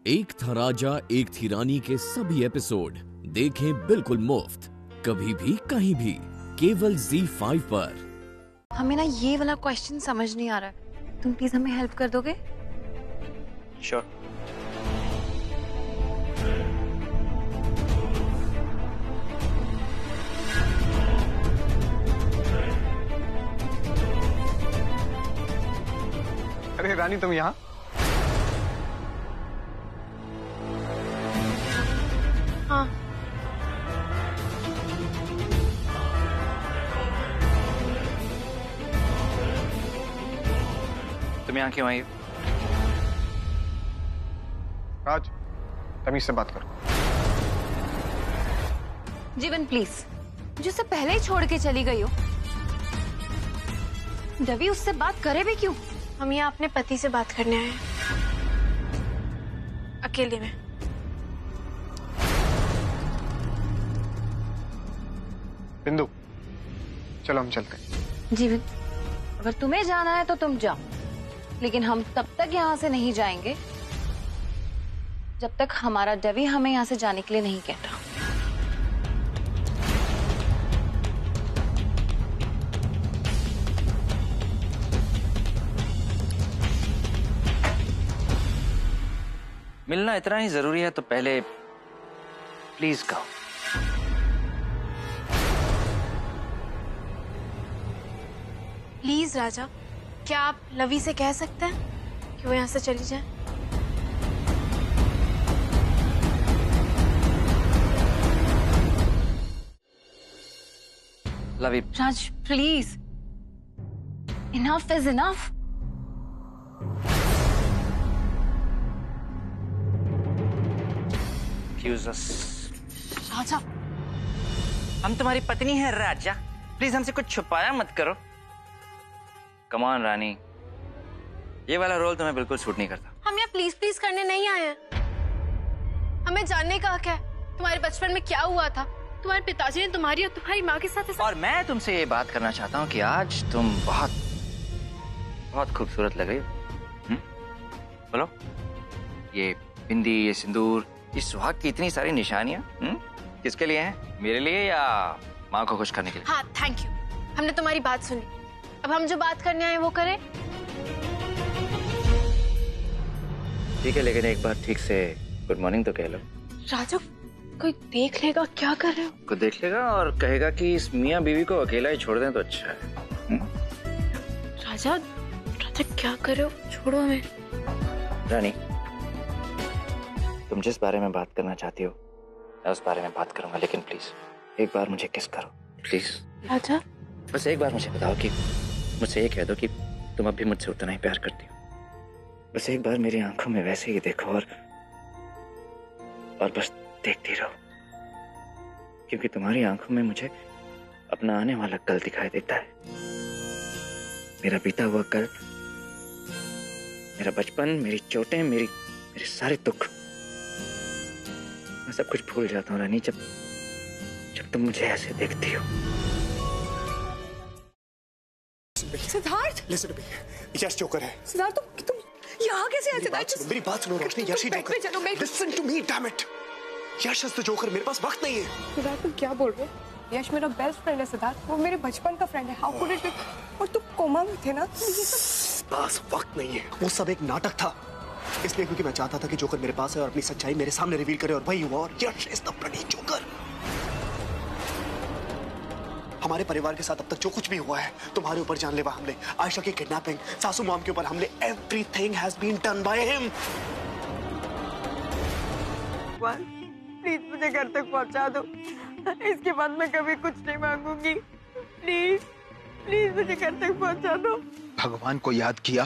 एक था राजा एक थी रानी के सभी एपिसोड देखें बिल्कुल मुफ्त, कभी भी कहीं भी, केवल ZEE5 पर। हमें ना ये वाला क्वेश्चन समझ नहीं आ रहा है, तुम प्लीज हमें हेल्प कर दोगे? श्योर। अरे रानी, तुम यहाँ? हाँ। तुम यहाँ क्यों आई हो? राज, तमीज से बात करो। जीवन प्लीज, मुझे उससे पहले ही छोड़ के चली गई हो। रवि उससे बात करे भी क्यों? हम यहाँ अपने पति से बात करने आए हैं, अकेले में। बिंदु, चलो हम चलते हैं। जीवन, अगर तुम्हें जाना है तो तुम जाओ, लेकिन हम तब तक यहाँ से नहीं जाएंगे जब तक हमारा रवि हमें यहाँ से जाने के लिए नहीं कहता। मिलना इतना ही जरूरी है तो पहले प्लीज कहो। प्लीज राजा, क्या आप लवी से कह सकते हैं कि वो यहाँ से चली जाए? लवी, राज प्लीज, इनफ इज इनफ। राजा, हम तुम्हारी पत्नी है राजा, प्लीज हमसे कुछ छुपाया मत करो। कम ऑन रानी, ये वाला रोल तुम्हें बिल्कुल सूट नहीं करता। हम यहाँ प्लीज प्लीज करने नहीं आए हैं। हमें जानने का हक है तुम्हारे बचपन में क्या हुआ था। तुम्हारे पिताजी ने तुम्हारी और तुम्हारी माँ के साथ और मैं तुमसे ये बात करना चाहता हूँ कि आज तुम बहुत बहुत खूबसूरत लग रही हो। बोलो, ये बिंदी, ये सिंदूर, ये सुहाग की इतनी सारी निशानियां किसके लिए हैं? मेरे लिए या माँ को खुश करने के लिए? हाँ, थैंक यू, हमने तुम्हारी बात सुनी। अब हम जो बात करने आए वो करें। ठीक है, लेकिन एक बार ठीक से गुड मॉर्निंग तो कह लो। राजू, कोई देख लेगा क्या कर रहे हो? कोई देख लेगा और कहेगा कि इस मियाँ बीवी को अकेला ही छोड़ दें तो अच्छा है। राजा, राजा क्या कर रहे हो? छोड़ो हमें। रानी, तुम जिस बारे में बात करना चाहती हो मैं उस बारे में बात करूंगा, लेकिन प्लीज एक बार मुझे किस करो प्लीज। राजा, बस एक बार मुझे बताओ कि मुझसे ये कह दो कि तुम अब भी मुझसे उतना ही प्यार करती हो। बस एक बार मेरी आंखों में वैसे ही देखो और बस देखती रहो, क्योंकि तुम्हारी आंखों में मुझे अपना आने वाला कल दिखाई देता है। मेरा बीता हुआ कल, मेरा बचपन, मेरी चोटें, मेरे सारे दुख, मैं सब कुछ भूल जाता हूँ रानी जब तुम मुझे ऐसे देखती हो। Siddharth, listen to me, Yash joker है। सिद्धार्थ, तुम यहाँ कैसे आए? मेरी बात सुनो रोशनी, यश ही जोकर। चलो, listen to me, damn it, Yash is the joker. मेरे पास वक्त नहीं है। सिद्धार्थ, तुम क्या बोल रहे हो? यश मेरा बेस्ट फ्रेंड है सिद्धार्थ, वो मेरे बचपन का फ्रेंड है। How could it be? और तुम कोमा में थे ना, तो ये सब पास वक्त नहीं है। वो सब एक नाटक था, इसलिए क्योंकि मैं चाहता था कि जोकर मेरे पास है और अपनी सच्चाई मेरे सामने रिवील करे, और वही हुआ। और यश इज द ब्लडी जोकर। हमारे परिवार के साथ अब तक जो कुछ भी हुआ है, तुम्हारे ऊपर जानलेवा हमले, आयशा की किडनैपिंग, सासू मॉम के ऊपर हमले, everything has been done by him. Please मुझे घर तक पहुंचा दो, इसके बाद मैं कभी कुछ नहीं मांगूंगी। प्लीज प्लीज मुझे घर तक पहुंचा दो। भगवान को याद किया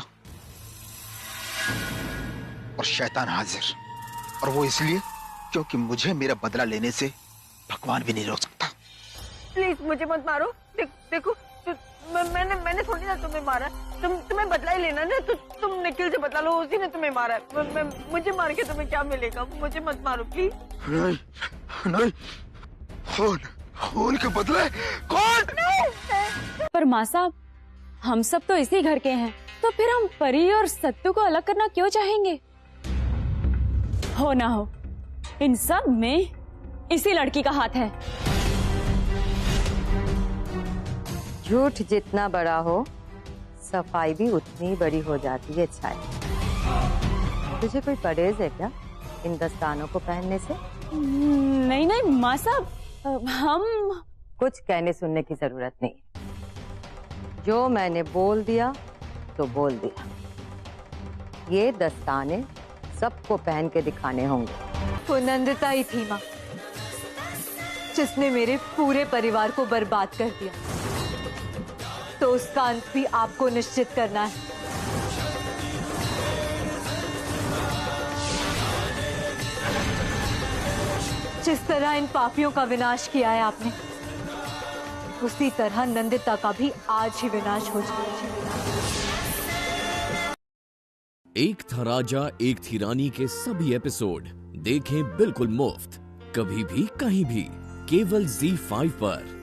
और शैतान हाजिर, और वो इसलिए क्योंकि मुझे मेरा बदला लेने से भगवान भी नहीं रोक सकता। प्लीज मुझे मत मारो। देखो मैंने थोड़ी ना तुम्हें मारा, तुम्हें बदला ही लेना ना, तो तुम निखिल से बदला लो, उसी ने तुम्हें मारा है। मुझे मार के तुम्हें क्या मिलेगा? मुझे मत मारो प्लीज। नहीं नहीं, खून के बदले कौन? पर माँ साहब, हम सब तो इसी घर के हैं, तो फिर हम परी और सत्तू को अलग करना क्यों चाहेंगे? हो ना हो, इन सब में इसी लड़की का हाथ है। झूठ जितना बड़ा हो, सफाई भी उतनी बड़ी हो जाती है। छाया, तुझे कोई परहेज है क्या इन दस्तानों को पहनने से? नहीं नहीं माँ साहब, हम कुछ कहने सुनने की जरूरत नहीं। जो मैंने बोल दिया तो बोल दिया। ये दस्ताने सबको पहन के दिखाने होंगे। वो नंदिता ही थी माँ, जिसने मेरे पूरे परिवार को बर्बाद कर दिया, तो उसका अंत भी आपको निश्चित करना है। जिस तरह इन पापियों का विनाश किया है आपने, उसी तरह नंदिता का भी आज ही विनाश हो जाएगा। एक था राजा एक थी रानी के सभी एपिसोड देखें बिल्कुल मुफ्त, कभी भी कहीं भी, केवल ZEE5 पर।